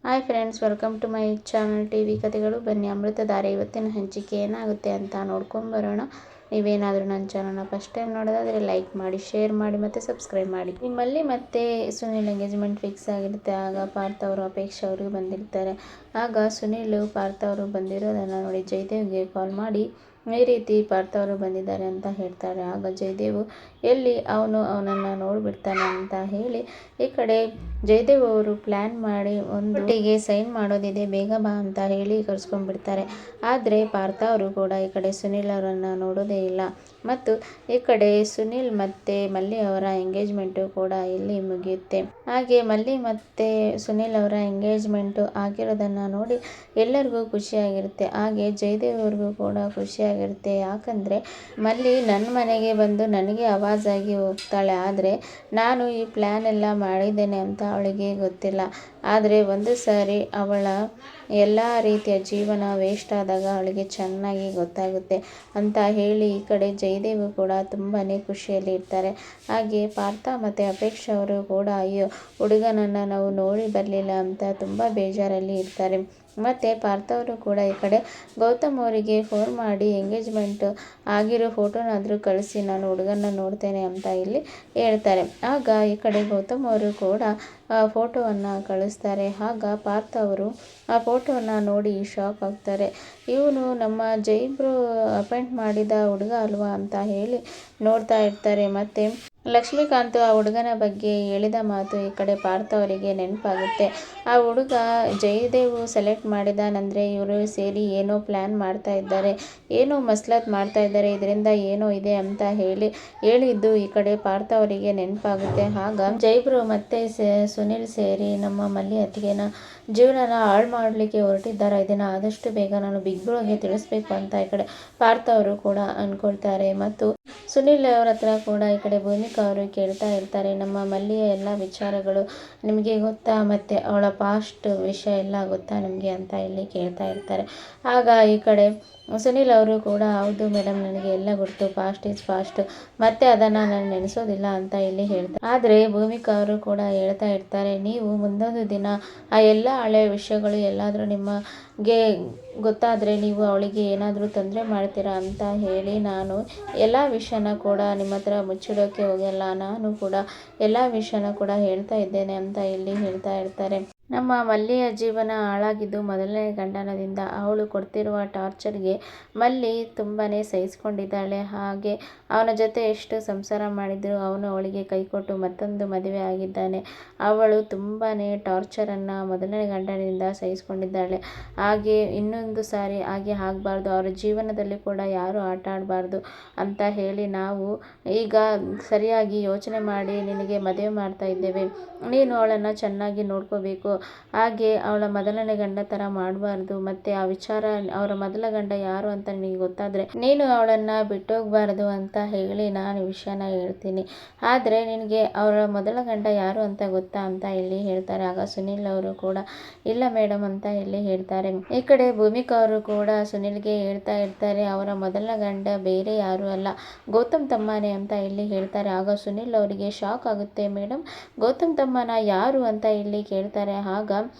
Hi friends, welcome to my channel TV ಕಥೆಗಳು. ಬನ್ನಿ ಅಮೃತಧಾರೆ ಇವತ್ತಿನ ಹಂಚಿಕೆ ಏನಾಗುತ್ತೆ ಅಂತ ನೋಡ್ಕೊಂಬರೋಣ. ನೀವೇನಾದರೂ ನನ್ನ ಚಾನಲ್ನ ಫಸ್ಟ್ ಟೈಮ್ ನೋಡೋದಾದರೆ ಲೈಕ್ ಮಾಡಿ, ಶೇರ್ ಮಾಡಿ ಮತ್ತು ಸಬ್ಸ್ಕ್ರೈಬ್ ಮಾಡಿ. ನಿಮ್ಮಲ್ಲಿ ಮತ್ತೆ ಸುನಿಲ್ ಎಂಗೇಜ್ಮೆಂಟ್ ಫಿಕ್ಸ್ ಆಗಿರುತ್ತೆ. ಆಗ ಪಾರ್ಥ ಅವರು ಅಪೇಕ್ಷೆ ಅವ್ರಿಗೆ ಬಂದಿರ್ತಾರೆ. ಆಗ ಸುನಿಲ್ ಪಾರ್ಥ ಅವರು ಬಂದಿರೋದನ್ನು ನೋಡಿ ಜಯದೇವ್ಗೆ ಕಾಲ್ ಮಾಡಿ ಈ ರೀತಿ ಪಾರ್ಥ ಅವರು ಬಂದಿದ್ದಾರೆ ಅಂತ ಹೇಳ್ತಾರೆ. ಆಗ ಜಯದೇವ್ ಎಲ್ಲಿ ಅವನನ್ನು ನೋಡಿಬಿಡ್ತಾನೆ ಅಂತ ಹೇಳಿ ಈ ಕಡೆ ಜಯದೇವ್ ಅವರು ಪ್ಲ್ಯಾನ್ ಮಾಡಿ ಒಟ್ಟಿಗೆ ಸೈನ್ ಮಾಡೋದಿದೆ, ಬೇಗ ಬಾ ಅಂತ ಹೇಳಿ ಕರ್ಸ್ಕೊಂಡ್ಬಿಡ್ತಾರೆ. ಆದರೆ ಪಾರ್ಥ ಅವರು ಕೂಡ ಈ ಕಡೆ ಸುನಿಲ್ ಅವರನ್ನು ನೋಡೋದೇ ಇಲ್ಲ. ಮತ್ತು ಈ ಕಡೆ ಸುನಿಲ್ ಮತ್ತು ಮಲ್ಲಿ ಅವರ ಎಂಗೇಜ್ಮೆಂಟು ಕೂಡ ಇಲ್ಲಿ ಮುಗಿಯುತ್ತೆ. ಹಾಗೆ ಮಲ್ಲಿ ಮತ್ತು ಸುನಿಲ್ ಅವರ ಎಂಗೇಜ್ಮೆಂಟು ಆಗಿರೋದನ್ನು ನೋಡಿ ಎಲ್ಲರಿಗೂ ಖುಷಿಯಾಗಿರುತ್ತೆ. ಹಾಗೆ ಜಯದೇವ್ ಅವ್ರಿಗೂ ಕೂಡ ಖುಷಿಯಾಗಿರುತ್ತೆ. ಯಾಕಂದರೆ ಮಲ್ಲಿ ನನ್ನ ಮನೆಗೆ ಬಂದು ನನಗೆ ಆವಾಜಾಗಿ ಹೋಗ್ತಾಳೆ. ಆದರೆ ನಾನು ಈ ಪ್ಲ್ಯಾನ್ ಎಲ್ಲ ಮಾಡಿದ್ದೇನೆ ಅಂತ ಅವಳಿಗೆ ಗೊತ್ತಿಲ್ಲ. ಆದರೆ ಒಂದು ಸಾರಿ ಅವಳ ಎಲ್ಲ ರೀತಿಯ ಜೀವನ ವೇಸ್ಟ್ ಆದಾಗ ಅವಳಿಗೆ ಚೆನ್ನಾಗಿ ಗೊತ್ತಾಗುತ್ತೆ ಅಂತ ಹೇಳಿ ಈ ಕಡೆ ಜಯದೇವ್ ಕೂಡ ತುಂಬಾ ಖುಷಿಯಲ್ಲಿ ಇರ್ತಾರೆ. ಹಾಗೆ ಪಾರ್ಥ ಮತ್ತು ಅಪೇಕ್ಷಾ ಅವರು ಕೂಡ ಅಯ್ಯೋ ಹುಡುಗನನ್ನು ನಾವು ನೋಡಿ ಬರಲಿಲ್ಲ ಅಂತ ತುಂಬ ಬೇಜಾರಲ್ಲಿ ಇರ್ತಾರೆ. ಮತ್ತು ಪಾರ್ಥ ಅವರು ಕೂಡ ಈ ಕಡೆ ಗೌತಮ್ ಅವರಿಗೆ ಫೋನ್ ಮಾಡಿ ಎಂಗೇಜ್ಮೆಂಟ್ ಆಗಿರೋ ಫೋಟೋನಾದರೂ ಕಳಿಸಿ, ನಾನು ಹುಡುಗನ ನೋಡ್ತೇನೆ ಅಂತ ಇಲ್ಲಿ ಹೇಳ್ತಾರೆ. ಆಗ ಈ ಕಡೆ ಗೌತಮ್ ಅವರು ಕೂಡ ಫೋಟೋವನ್ನು ಕಳಿಸ್ತಾರೆ. ಆಗ ಪಾರ್ಥ ಅವರು ಆ ಫೋಟೋವನ್ನು ನೋಡಿ ಶಾಕ್ ಆಗ್ತಾರೆ. ಇವನು ನಮ್ಮ ಜೈಬ್ರು ಅಪಾಯಿಂಟ್ ಮಾಡಿದ ಹುಡುಗ ಅಲ್ವಾ ಅಂತ ಹೇಳಿ ನೋಡ್ತಾ ಇರ್ತಾರೆ. ಮತ್ತು ಲಕ್ಷ್ಮೀಕಾಂತ್ ಆ ಹುಡುಗನ ಬಗ್ಗೆ ಹೇಳಿದ ಮಾತು ಈ ಕಡೆ ಪಾರ್ಥ ಅವರಿಗೆ ನೆನಪಾಗುತ್ತೆ. ಆ ಹುಡುಗ ಜಯದೇವ್ ಸೆಲೆಕ್ಟ್ ಮಾಡಿದಾನಂದರೆ ಇವರು ಸೇರಿ ಏನೋ ಪ್ಲ್ಯಾನ್ ಮಾಡ್ತಾ ಇದ್ದಾರೆ, ಏನೋ ಮಸ್ಲತ್ ಮಾಡ್ತಾ ಇದ್ದಾರೆ, ಇದರಿಂದ ಏನೋ ಇದೆ ಅಂತ ಹೇಳಿದ್ದು ಈ ಕಡೆ ಪಾರ್ಥ ಅವರಿಗೆ ನೆನಪಾಗುತ್ತೆ. ಆಗ ಜೈಬ್ರು ಮತ್ತು ಸುನಿಲ್ ಸೇರಿ ನಮ್ಮ ಮಲ್ಲಿ ಅತ್ತಿಗೆನ ಜೀವನನ ಹಾಳು ಮಾಡಲಿಕ್ಕೆ ಹೊರಟಿದ್ದಾರೆ. ಇದನ್ನು ಆದಷ್ಟು ಬೇಗ ನಾನು ಬಿಗ್ ಬ್ರೋಗೆ ತಿಳಿಸ್ಬೇಕು ಅಂತ ಈ ಕಡೆ ಪಾರ್ಥ ಅವರು ಕೂಡ ಅಂದ್ಕೊಳ್ತಾರೆ. ಮತ್ತು ಸುನಿಲ್ ಅವರ ಹತ್ರ ಕೂಡ ಈ ಕಡೆ ಭೂಮಿಕಾ ಅವರು ಕೇಳ್ತಾ ಇರ್ತಾರೆ, ನಮ್ಮ ಮಲ್ಲಿಯ ಎಲ್ಲ ವಿಚಾರಗಳು ನಿಮಗೆ ಗೊತ್ತಾ, ಮತ್ತು ಅವಳ ಪಾಸ್ಟ್ ವಿಷಯ ಎಲ್ಲ ಗೊತ್ತಾ ನಿಮಗೆ ಅಂತ ಇಲ್ಲಿ ಕೇಳ್ತಾ ಇರ್ತಾರೆ. ಆಗ ಈ ಕಡೆ ಸುನಿಲ್ ಅವರು ಕೂಡ ಹೌದು ಮೇಡಮ್, ನನಗೆ ಎಲ್ಲ ಗೊತ್ತು, ಪಾಸ್ಟ್ ಈಸ್ ಪಾಸ್ಟ್, ಮತ್ತೆ ಅದನ್ನು ನಾನು ನೆನೆಸೋದಿಲ್ಲ ಅಂತ ಇಲ್ಲಿ ಹೇಳ್ತಾರೆ. ಆದರೆ ಭೂಮಿಕಾ ಅವರು ಕೂಡ ಹೇಳ್ತಾ ಇರ್ತಾರೆ, ನೀವು ಮುಂದೊಂದು ದಿನ ಆ ಎಲ್ಲ ಹಳೆಯ ವಿಷಯಗಳು ಎಲ್ಲಾದರೂ ನಿಮಗೆ ಗೊತ್ತಾದರೆ ನೀವು ಅವಳಿಗೆ ಏನಾದರೂ ತೊಂದರೆ ಮಾಡ್ತೀರಾ ಅಂತ ಹೇಳಿ ನಾನು ಎಲ್ಲ ವಿಷಯನ ಕೂಡ ನಿಮ್ಮ ಹತ್ರ ಮುಚ್ಚಿಡೋಕ್ಕೆ ಹೋಗಲ್ಲ, ನಾನು ಕೂಡ ಎಲ್ಲ ವಿಷಯನ ಕೂಡ ಹೇಳ್ತಾ ಇದ್ದೇನೆ ಅಂತ ಇಲ್ಲಿ ಹೇಳ್ತಾ ಇರ್ತಾರೆ. ನಮ್ಮ ಮಲ್ಲಿಯ ಜೀವನ ಹಾಳಾಗಿದ್ದು ಮೊದಲನೇ ಗಂಡನದಿಂದ. ಅವಳು ಕೊಡ್ತಿರುವ ಟಾರ್ಚರ್ಗೆ ಮಲ್ಲಿ ತುಂಬಾ ಸಹಿಸ್ಕೊಂಡಿದ್ದಾಳೆ. ಹಾಗೆ ಅವನ ಜೊತೆ ಎಷ್ಟು ಸಂಸಾರ ಮಾಡಿದ್ರು ಅವನು ಅವಳಿಗೆ ಕೈಕೊಟ್ಟು ಮತ್ತೊಂದು ಮದುವೆ ಆಗಿದ್ದಾನೆ. ಅವಳು ತುಂಬಾ ಟಾರ್ಚರನ್ನು ಮೊದಲನೇ ಗಂಡನಿಂದ ಸಹಿಸ್ಕೊಂಡಿದ್ದಾಳೆ. ಹಾಗೆ ಇನ್ನೊಂದು ಸಾರಿ ಹಾಗೆ ಆಗಬಾರ್ದು, ಅವರ ಜೀವನದಲ್ಲಿ ಕೂಡ ಯಾರೂ ಆಟ ಆಡಬಾರ್ದು ಅಂತ ಹೇಳಿ ನಾವು ಈಗ ಸರಿಯಾಗಿ ಯೋಚನೆ ಮಾಡಿ ನಿನಗೆ ಮದುವೆ ಮಾಡ್ತಾ ಇದ್ದೇವೆ. ನೀನು ಅವಳನ್ನು ಚೆನ್ನಾಗಿ ನೋಡ್ಕೋಬೇಕು. ಹಾಗೆ ಅವಳ ಮೊದಲನೇ ಗಂಡ ಥರ ಮಾಡಬಾರ್ದು. ಮತ್ತು ಆ ವಿಚಾರ ಅವರ ಮೊದಲ ಗಂಡ ಯಾರು ಅಂತ ನಿನಗೆ ಗೊತ್ತಾದರೆ ನೀನು ಅವಳನ್ನು ಬಿಟ್ಟೋಗಬಾರ್ದು ಅಂತ ಹೇಳಿ ನಾನು ವಿಷಯನ ಹೇಳ್ತೀನಿ. ಆದರೆ ನಿನಗೆ ಅವರ ಮೊದಲ ಗಂಡ ಯಾರು ಅಂತ ಗೊತ್ತಾ ಅಂತ ಇಲ್ಲಿ ಹೇಳ್ತಾರೆ. ಆಗ ಸುನಿಲ್ ಅವರು ಕೂಡ ಇಲ್ಲ ಮೇಡಮ್ ಅಂತ ಇಲ್ಲಿ ಹೇಳ್ತಾರೆ. ಈ ಕಡೆ ಭೂಮಿಕಾ ಅವರು ಕೂಡ ಸುನಿಲ್ಗೆ ಹೇಳ್ತಾ ಇರ್ತಾರೆ, ಅವರ ಮೊದಲ ಗಂಡ ಬೇರೆ ಯಾರು ಅಲ್ಲ, ಗೌತಮ್ ತಮ್ಮನೇ ಅಂತ ಇಲ್ಲಿ ಹೇಳ್ತಾರೆ. ಆಗ ಸುನಿಲ್ ಅವರಿಗೆ ಶಾಕ್ ಆಗುತ್ತೆ. ಮೇಡಮ್, ಗೌತಮ್ ತಮ್ಮನ ಯಾರು ಅಂತ ಇಲ್ಲಿ ಕೇಳ್ತಾರೆ. ಆಗ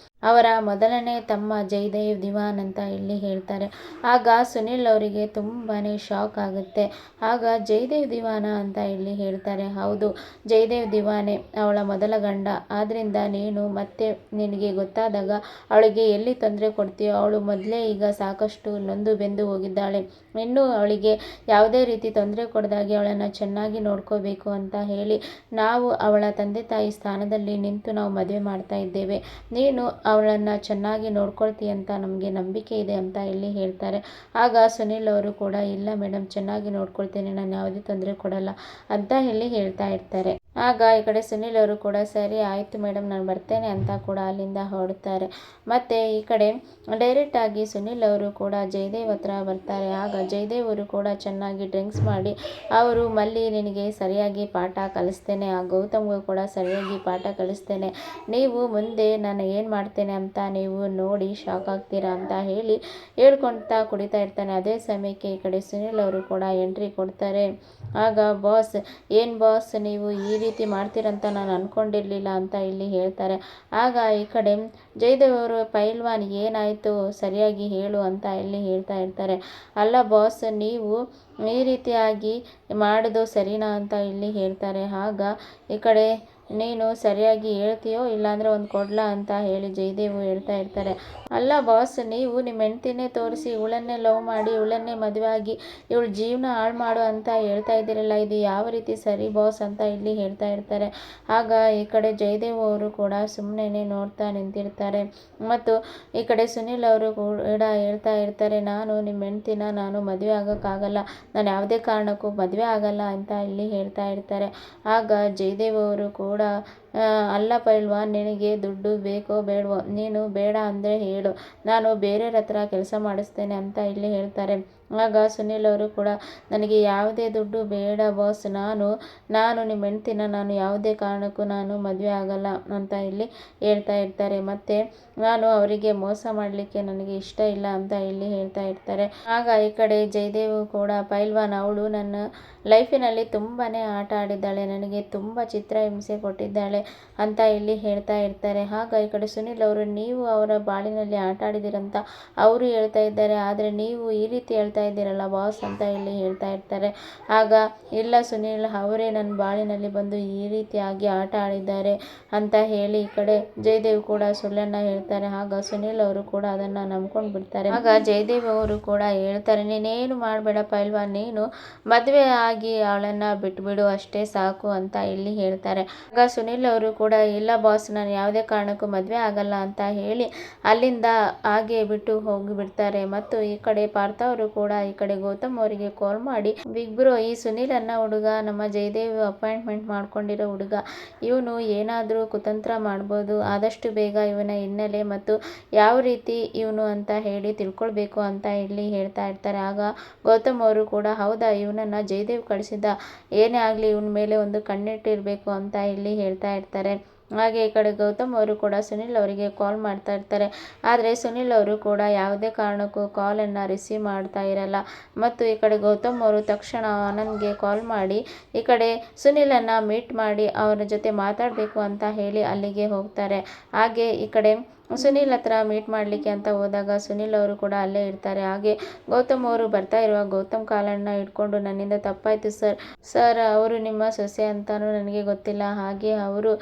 ಅವರ ಮೊದಲನೇ ತಮ್ಮ ಜಯದೇವ್ ದಿವಾನ್ ಅಂತ ಇಲ್ಲಿ ಹೇಳ್ತಾರೆ. ಆಗ ಸುನಿಲ್ ಅವರಿಗೆ ತುಂಬಾ ಶಾಕ್ ಆಗುತ್ತೆ. ಆಗ ಜಯದೇವ್ ದಿವಾನ ಅಂತ ಇಲ್ಲಿ ಹೇಳ್ತಾರೆ. ಹೌದು, ಜಯದೇವ್ ದಿವಾನೆ ಅವಳ ಮೊದಲ ಗಂಡ. ಆದ್ದರಿಂದ ನೀನು ಮತ್ತೆ ನಿನಗೆ ಗೊತ್ತಾದಾಗ ಅವಳಿಗೆ ಎಲ್ಲಿ ತೊಂದರೆ ಕೊಡ್ತೀಯೋ, ಅವಳು ಮೊದಲೇ ಈಗ ಸಾಕಷ್ಟು ನೊಂದು ಬೆಂದು ಹೋಗಿದ್ದಾಳೆ, ಇನ್ನೂ ಅವಳಿಗೆ ಯಾವುದೇ ರೀತಿ ತೊಂದರೆ ಕೊಡದಾಗೆ ಅವಳನ್ನು ಚೆನ್ನಾಗಿ ನೋಡ್ಕೋಬೇಕು ಅಂತ ಹೇಳಿ ನಾವು ಅವಳ ತಂದೆ ತಾಯಿ ಸ್ಥಾನದಲ್ಲಿ ನಿಂತು ನಾವು ಮದುವೆ ಮಾಡ್ತಾ ಇದ್ದೇವೆ. ನೀನು ಅವಳನ್ನು ಚೆನ್ನಾಗಿ ನೋಡ್ಕೊಳ್ತೀಯ ಅಂತ ನಮಗೆ ನಂಬಿಕೆ ಇದೆ ಅಂತ ಇಲ್ಲಿ ಹೇಳ್ತಾರೆ. ಆಗ ಸುನಿಲ್ ಅವರು ಕೂಡ ಇಲ್ಲ ಮೇಡಮ್, ಚೆನ್ನಾಗಿ ನೋಡ್ಕೊಳ್ತೇನೆ, ನಾನು ಯಾವುದೇ ತೊಂದರೆ ಕೊಡಲ್ಲ ಅಂತ ಇಲ್ಲಿ ಹೇಳ್ತಾ ಇರ್ತಾರೆ. ಆಗ ಈ ಕಡೆ ಸುನಿಲ್ ಅವರು ಕೂಡ ಸರಿ ಆಯಿತು ಮೇಡಮ್, ನಾನು ಬರ್ತೇನೆ ಅಂತ ಕೂಡ ಅಲ್ಲಿಂದ ಹೊರಡ್ತಾರೆ. ಮತ್ತು ಈ ಕಡೆ ಡೈರೆಕ್ಟಾಗಿ ಸುನಿಲ್ ಅವರು ಕೂಡ ಜಯದೇವ್ ಹತ್ರ ಬರ್ತಾರೆ. ಆಗ ಜಯದೇವ್ ಅವರು ಕೂಡ ಚೆನ್ನಾಗಿ ಡ್ರಿಂಕ್ಸ್ ಮಾಡಿ ಅವರು ಮಲ್ಲಿ ನಿನಗೆ ಸರಿಯಾಗಿ ಪಾಠ ಕಲಿಸ್ತೇನೆ, ಆ ಗೌತಮ್ಗೂ ಕೂಡ ಸರಿಯಾಗಿ ಪಾಠ ಕಲಿಸ್ತೇನೆ, ನೀವು ಮುಂದೆ ನಾನು ಏನು ಮಾಡ್ತೇನೆ ಅಂತ ನೀವು ನೋಡಿ ಶಾಕ್ ಆಗ್ತೀರಾ ಅಂತ ಹೇಳಿ ಹೇಳ್ಕೊಳ್ತಾ ಕುಡಿತಾ ಇರ್ತಾನೆ. ಅದೇ ಸಮಯಕ್ಕೆ ಈ ಕಡೆ ಸುನಿಲ್ ಅವರು ಕೂಡ ಎಂಟ್ರಿ ಕೊಡ್ತಾರೆ. ಆಗ ಬಾಸ್, ಏನು ಬಾಸ್ ನೀವು ಈ ರೀತಿ ಮಾಡ್ತೀರಂತ ನಾನು ಅಂದ್ಕೊಂಡಿರಲಿಲ್ಲ ಅಂತ ಇಲ್ಲಿ ಹೇಳ್ತಾರೆ. ಆಗ ಈ ಕಡೆ ಜಯದೇವ್ ಅವರು ಪೈಲ್ವಾನ್ ಏನಾಯಿತು ಸರಿಯಾಗಿ ಹೇಳು ಅಂತ ಇಲ್ಲಿ ಹೇಳ್ತಾ ಇರ್ತಾರೆ. ಅಲ್ಲ ಬಾಸ್, ನೀವು ಈ ರೀತಿಯಾಗಿ ಮಾಡೋದು ಸರಿನಾ ಅಂತ ಇಲ್ಲಿ ಹೇಳ್ತಾರೆ. ಆಗ ಈ ಕಡೆ ನೀನು ಸರಿಯಾಗಿ ಹೇಳ್ತೀಯೋ ಇಲ್ಲಾಂದರೆ ಒಂದು ಕೊಡ್ಲಾ ಅಂತ ಹೇಳಿ ಜಯದೇವು ಹೇಳ್ತಾ ಇರ್ತಾರೆ. ಅಲ್ಲ ಬಾಸ್, ನೀವು ನಿಮ್ಮ ಹೆಂಡ್ತಿನೇ ತೋರಿಸಿ ಇವಳನ್ನೇ ಲವ್ ಮಾಡಿ ಇವಳನ್ನೇ ಮದುವೆ ಆಗಿ ಇವಳ ಜೀವನ ಹಾಳು ಮಾಡು ಅಂತ ಹೇಳ್ತಾ ಇದ್ದೀರಲ್ಲ, ಇದು ಯಾವ ರೀತಿ ಸರಿ ಬಾಸ್ ಅಂತ ಇಲ್ಲಿ ಹೇಳ್ತಾ ಇರ್ತಾರೆ. ಆಗ ಈ ಕಡೆ ಜಯದೇವ್ ಅವರು ಕೂಡ ಸುಮ್ಮನೆ ನೋಡ್ತಾ ನಿಂತಿರ್ತಾರೆ. ಮತ್ತು ಈ ಕಡೆ ಸುನಿಲ್ ಅವರು ಕೂಡ ಹೇಳ್ತಾ ಇರ್ತಾರೆ, ನಾನು ನಿಮ್ಮ ಹೆಂಡ್ತಿನ ನಾನು ಮದುವೆ ಆಗೋಕ್ಕಾಗಲ್ಲ, ನಾನು ಯಾವುದೇ ಕಾರಣಕ್ಕೂ ಮದುವೆ ಆಗಲ್ಲ ಅಂತ ಇಲ್ಲಿ ಹೇಳ್ತಾ ಇರ್ತಾರೆ. ಆಗ ಜಯದೇವ್ ಅವರು ಕೂಡ ಅಲ್ಲ ಪೈಲ್ವಾನ್, ನಿನಗೆ ದುಡ್ಡು ಬೇಕೋ ಬೇಡವೋ, ನೀನು ಬೇಡ ಅಂದರೆ ಹೇಳು, ನಾನು ಬೇರೆಯವ್ರ ಹತ್ರ ಕೆಲಸ ಮಾಡಿಸ್ತೇನೆ ಅಂತ ಇಲ್ಲಿ ಹೇಳ್ತಾರೆ. ಆಗ ಸುನಿಲ್ ಅವರು ಕೂಡ ನನಗೆ ಯಾವುದೇ ದುಡ್ಡು ಬೇಡ ಬಾಸ್, ನಾನು ನಿಮ್ಮ ಹೆಂಡ್ತಿನ ನಾನು ಯಾವುದೇ ಕಾರಣಕ್ಕೂ ನಾನು ಮದುವೆ ಆಗಲ್ಲ ಅಂತ ಇಲ್ಲಿ ಹೇಳ್ತಾ ಇರ್ತಾರೆ. ಮತ್ತು ನಾನು ಅವರಿಗೆ ಮೋಸ ಮಾಡಲಿಕ್ಕೆ ನನಗೆ ಇಷ್ಟ ಇಲ್ಲ ಅಂತ ಇಲ್ಲಿ ಹೇಳ್ತಾ ಇರ್ತಾರೆ. ಆಗ ಈ ಕಡೆ ಜಯದೇವ್ ಕೂಡ ಪೈಲ್ವಾನ್, ಅವಳು ನನ್ನ ಲೈಫಿನಲ್ಲಿ ತುಂಬಾ ಆಟ ಆಡಿದ್ದಾಳೆ, ನನಗೆ ತುಂಬ ಚಿತ್ರಹಿಂಸೆ ಕೊಟ್ಟಿದ್ದಾಳೆ ಅಂತ ಇಲ್ಲಿ ಹೇಳ್ತಾ ಇರ್ತಾರೆ. ಆಗ ಈ ಕಡೆ ಸುನಿಲ್ ಅವರು, ನೀವು ಅವರ ಬಾಳಿನಲ್ಲಿ ಆಟ ಆಡಿದ್ದೀರಂತ ಅವರು ಹೇಳ್ತಾ ಇದ್ದಾರೆ, ಆದರೆ ನೀವು ಈ ರೀತಿ ಹೇಳ್ತಾ ಇದ್ದೀರಲ್ಲ ಬಾಸ್ ಅಂತ ಇಲ್ಲಿ ಹೇಳ್ತಾ ಇರ್ತಾರೆ. ಆಗ ಇಲ್ಲ ಸುನಿಲ್, ಅವರೇ ನನ್ನ ಬಾಳಿನಲ್ಲಿ ಬಂದು ಈ ರೀತಿಯಾಗಿ ಆಟ ಆಡಿದ್ದಾರೆ ಅಂತ ಹೇಳಿ ಈ ಕಡೆ ಜಯದೇವ್ ಕೂಡ ಸುಳ್ಳನ್ನು ಹೇಳ್ತಾರೆ. ಆಗ ಸುನಿಲ್ ಅವರು ಕೂಡ ಅದನ್ನು ನಂಬ್ಕೊಂಡು ಬಿಡ್ತಾರೆ. ಆಗ ಜಯದೇವ್ ಅವರು ಕೂಡ ಹೇಳ್ತಾರೆ, ನೀನೇನು ಮಾಡಬೇಡ ಪೈಲ್ವಾನ್, ನೀನು ಮದುವೆ ಆಗಿ ಅವಳನ್ನು ಬಿಟ್ಬಿಡು ಅಷ್ಟೇ ಸಾಕು ಅಂತ ಇಲ್ಲಿ ಹೇಳ್ತಾರೆ. ಆಗ ಸುನಿಲ್ ಅವರು ಕೂಡ ಇಲ್ಲ ಬಾಸ್, ನಾನು ಯಾವುದೇ ಕಾರಣಕ್ಕೂ ಮದುವೆ ಆಗಲ್ಲ ಅಂತ ಹೇಳಿ ಅಲ್ಲಿಂದ ಹಾಗೆ ಬಿಟ್ಟು ಹೋಗಿಬಿಡ್ತಾರೆ. ಮತ್ತು ಈ ಕಡೆ ಪಾರ್ಥ ಅವರು ಕೂಡ ಈ ಕಡೆ ಗೌತಮ್ ಅವರಿಗೆ ಕಾಲ್ ಮಾಡಿ, ಬಿಗ್ ಬ್ರೋ, ಈ ಸುನಿಲ್ ಅನ್ನೋ ಹುಡುಗ ನಮ್ಮ ಜಯದೇವ್ ಅಪಾಯಿಂಟ್ಮೆಂಟ್ ಮಾಡ್ಕೊಂಡಿರೋ ಹುಡುಗ, ಇವನು ಏನಾದರೂ ಕುತಂತ್ರ ಮಾಡ್ಬೋದು, ಆದಷ್ಟು ಬೇಗ ಇವನ ಹಿನ್ನೆಲೆ ಮತ್ತು ಯಾವ ರೀತಿ ಇವನು ಅಂತ ಹೇಳಿ ತಿಳ್ಕೊಳ್ಬೇಕು ಅಂತ ಇಲ್ಲಿ ಹೇಳ್ತಾ ಇರ್ತಾರೆ. ಆಗ ಗೌತಮ್ ಅವರು ಕೂಡ ಹೌದಾ, ಇವನನ್ನು ಜಯದೇವ್ ಕಳಿಸಿದ್ದ, ಏನೇ ಆಗಲಿ ಇವನ ಮೇಲೆ ಒಂದು ಕಣ್ಣಿಟ್ಟಿರಬೇಕು ಅಂತ ಇಲ್ಲಿ ಹೇಳ್ತಾ ಇರ್ತಾರೆ. ಹಾಗೆ ಈ ಕಡೆ ಗೌತಮ್ ಅವರು ಕೂಡ ಸುನಿಲ್ ಅವರಿಗೆ ಕಾಲ್ ಮಾಡ್ತಾ ಇರ್ತಾರೆ. ಆದರೆ ಸುನಿಲ್ ಅವರು ಕೂಡ ಯಾವುದೇ ಕಾರಣಕ್ಕೂ ಕಾಲನ್ನು ರಿಸೀವ್ ಮಾಡ್ತಾ ಇರಲ್ಲ. ಮತ್ತು ಈ ಕಡೆ ಗೌತಮ್ ಅವರು ತಕ್ಷಣ ಆನಂದ್ಗೆ ಕಾಲ್ ಮಾಡಿ ಈ ಕಡೆ ಸುನಿಲನ್ನು ಮೀಟ್ ಮಾಡಿ ಅವರ ಜೊತೆ ಮಾತಾಡಬೇಕು ಅಂತ ಹೇಳಿ ಅಲ್ಲಿಗೆ ಹೋಗ್ತಾರೆ. ಹಾಗೆ ಈ ಕಡೆ ಸುನಿಲ್ ಹತ್ರ ಮೀಟ್ ಮಾಡಲಿಕ್ಕೆ ಅಂತ ಹೋದಾಗ ಸುನಿಲ್ ಅವರು ಕೂಡ ಅಲ್ಲೇ ಇರ್ತಾರೆ. ಹಾಗೆ ಗೌತಮ್ ಅವರು ಬರ್ತಾ ಇರುವ ಗೌತಮ್ ಕಾಲನ್ನು ಹಿಡ್ಕೊಂಡು, ನನ್ನಿಂದ ತಪ್ಪಾಯಿತು ಸರ್, ಅವರು ನಿಮ್ಮ ಸೊಸೆ ಅಂತಾನೂ ನನಗೆ ಗೊತ್ತಿಲ್ಲ, ಹಾಗೆ ಅವರು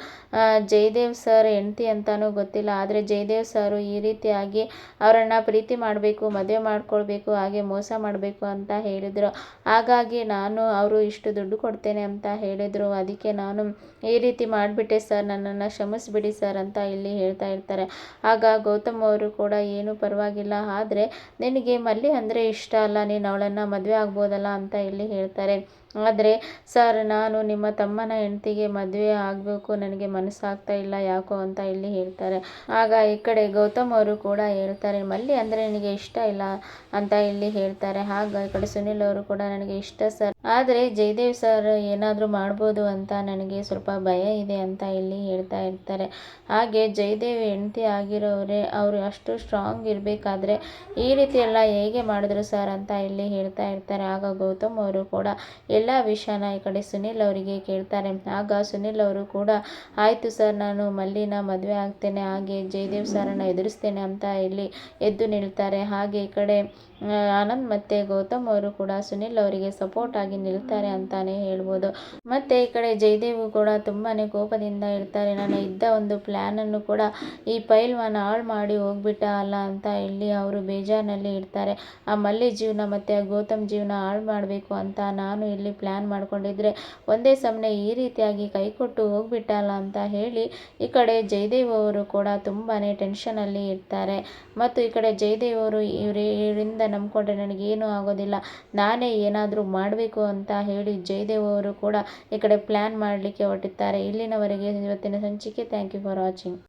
ಜಯದೇವ್ ಸರ್ ಹೆಂಡ್ತಿ ಅಂತಾನೂ ಗೊತ್ತಿಲ್ಲ, ಆದರೆ ಜಯದೇವ್ ಸರ್ ಈ ರೀತಿಯಾಗಿ ಅವರನ್ನು ಪ್ರೀತಿ ಮಾಡಬೇಕು, ಮದುವೆ ಮಾಡ್ಕೊಳ್ಬೇಕು, ಹಾಗೆ ಮೋಸ ಮಾಡಬೇಕು ಅಂತ ಹೇಳಿದರು. ಹಾಗಾಗಿ ಅವರು ಇಷ್ಟು ದುಡ್ಡು ಕೊಡ್ತೇನೆ ಅಂತ ಹೇಳಿದರು, ಅದಕ್ಕೆ ನಾನು ಈ ರೀತಿ ಮಾಡಿಬಿಟ್ಟೆ ಸರ್, ನನ್ನನ್ನು ಕ್ಷಮಿಸಿಬಿಡಿ ಸರ್ ಅಂತ ಇಲ್ಲಿ ಹೇಳ್ತಾ ಇರ್ತಾರೆ. ಆಗ ಗೌತಮ್ ಅವರು ಕೂಡ ಏನು ಪರವಾಗಿಲ್ಲ, ಆದರೆ ನಿನಗೆ ಮಲ್ಲಿ ಅಂದರೆ ಇಷ್ಟ ಅಲ್ಲ, ನೀನು ಅವಳನ್ನು ಮದುವೆ ಆಗ್ಬೋದಲ್ಲ ಅಂತ ಇಲ್ಲಿ ಹೇಳ್ತಾರೆ. ಆದರೆ ಸರ್, ನಾನು ನಿಮ್ಮ ತಮ್ಮನ ಹೆಂಡ್ತಿಗೆ ಮದುವೆ ಆಗಬೇಕು, ನನಗೆ ಮನಸ್ಸಾಗ್ತಾ ಇಲ್ಲ ಯಾಕೋ ಅಂತ ಇಲ್ಲಿ ಹೇಳ್ತಾರೆ. ಆಗ ಈ ಕಡೆ ಗೌತಮ್ ಅವರು ಕೂಡ ಹೇಳ್ತಾರೆ, ಮಲ್ಲಿ ಅಂದರೆ ನನಗೆ ಇಷ್ಟ ಇಲ್ಲ ಅಂತ ಇಲ್ಲಿ ಹೇಳ್ತಾರೆ. ಆಗ ಈ ಕಡೆ ಸುನಿಲ್ ಅವರು ಕೂಡ ನನಗೆ ಇಷ್ಟ ಸರ್, ಆದರೆ ಜಯದೇವ್ ಸರ್ ಏನಾದರೂ ಮಾಡ್ಬೋದು ಅಂತ ನನಗೆ ಸ್ವಲ್ಪ ಭಯ ಇದೆ ಅಂತ ಇಲ್ಲಿ ಹೇಳ್ತಾ ಇರ್ತಾರೆ. ಹಾಗೆ ಜಯದೇವ್ ಹೆಂಡ್ತಿ ಆಗಿರೋರೆ ಅವರು ಅಷ್ಟು ಸ್ಟ್ರಾಂಗ್ ಇರಬೇಕಾದ್ರೆ ಈ ರೀತಿ ಎಲ್ಲ ಹೇಗೆ ಮಾಡಿದ್ರು ಸರ್ ಅಂತ ಇಲ್ಲಿ ಹೇಳ್ತಾ ಇರ್ತಾರೆ. ಆಗ ಗೌತಮ್ ಅವರು ಕೂಡ ಎಲ್ಲ ವಿಷಯನ ಈ ಕಡೆ ಸುನಿಲ್ ಅವರಿಗೆ ಕೇಳ್ತಾರೆ. ಆಗ ಸುನಿಲ್ ಅವರು ಕೂಡ ಆಯಿತು ಸರ್, ನಾನು ಮಲ್ಲಿನ ಮದುವೆ ಆಗ್ತೇನೆ, ಹಾಗೆ ಜಯದೇವ್ ಸರನ್ನು ಎದುರಿಸ್ತೇನೆ ಅಂತ ಇಲ್ಲಿ ಎದ್ದು ನಿಲ್ತಾರೆ. ಹಾಗೆ ಈ ಕಡೆ ಆನಂದ್ ಮತ್ತು ಗೌತಮ್ ಅವರು ಕೂಡ ಸುನಿಲ್ ಅವರಿಗೆ ಸಪೋರ್ಟ್ ಆಗಿ ನಿಲ್ತಾರೆ ಅಂತಾನೆ ಹೇಳ್ಬೋದು. ಮತ್ತು ಈ ಕಡೆ ಜಯದೇವ್ ಕೂಡ ತುಂಬಾ ಕೋಪದಿಂದ ಇರ್ತಾರೆ. ನಾನು ಇದ್ದ ಒಂದು ಪ್ಲ್ಯಾನನ್ನು ಕೂಡ ಈ ಪೈಲ್ವಾನ್ ಹಾಳು ಮಾಡಿ ಹೋಗ್ಬಿಟ್ಟ ಅಲ್ಲ ಅಂತ ಇಲ್ಲಿ ಅವರು ಬೇಜಾರಿನಲ್ಲಿ ಇರ್ತಾರೆ. ಆ ಮಲ್ಲಿ ಜೀವನ ಮತ್ತು ಆ ಗೌತಮ್ ಜೀವನ ಹಾಳು ಮಾಡಬೇಕು ಅಂತ ನಾನು ಇಲ್ಲಿ ಪ್ಲ್ಯಾನ್ ಮಾಡ್ಕೊಂಡಿದ್ರೆ ಒಂದೇ ಸಮನೆ ಈ ರೀತಿಯಾಗಿ ಕೈ ಕೊಟ್ಟು ಹೋಗ್ಬಿಟ್ಟಲ್ಲ ಅಂತ ಹೇಳಿ ಈ ಕಡೆ ಜಯದೇವ್ ಅವರು ಕೂಡ ತುಂಬಾ ಟೆನ್ಷನಲ್ಲಿ ಇರ್ತಾರೆ. ಮತ್ತು ಈ ಕಡೆ ಜಯದೇವ್ ಅವರು ಇವರಿಂದ ನಂಬ್ಕೊಂಡ್ರೆ ನನಗೇನು ಆಗೋದಿಲ್ಲ, ನಾನೇ ಏನಾದರೂ ಮಾಡಬೇಕು ಅಂತ ಹೇಳಿ ಜಯದೇವ್ ಅವರು ಕೂಡ ಈ ಕಡೆ ಪ್ಲ್ಯಾನ್ ಮಾಡಲಿಕ್ಕೆ ಹೊರಟಿದ್ದಾರೆ. ಇಲ್ಲಿನವರೆಗೆ ಇವತ್ತಿನ ಸಂಚಿಕೆ. Thank you for watching.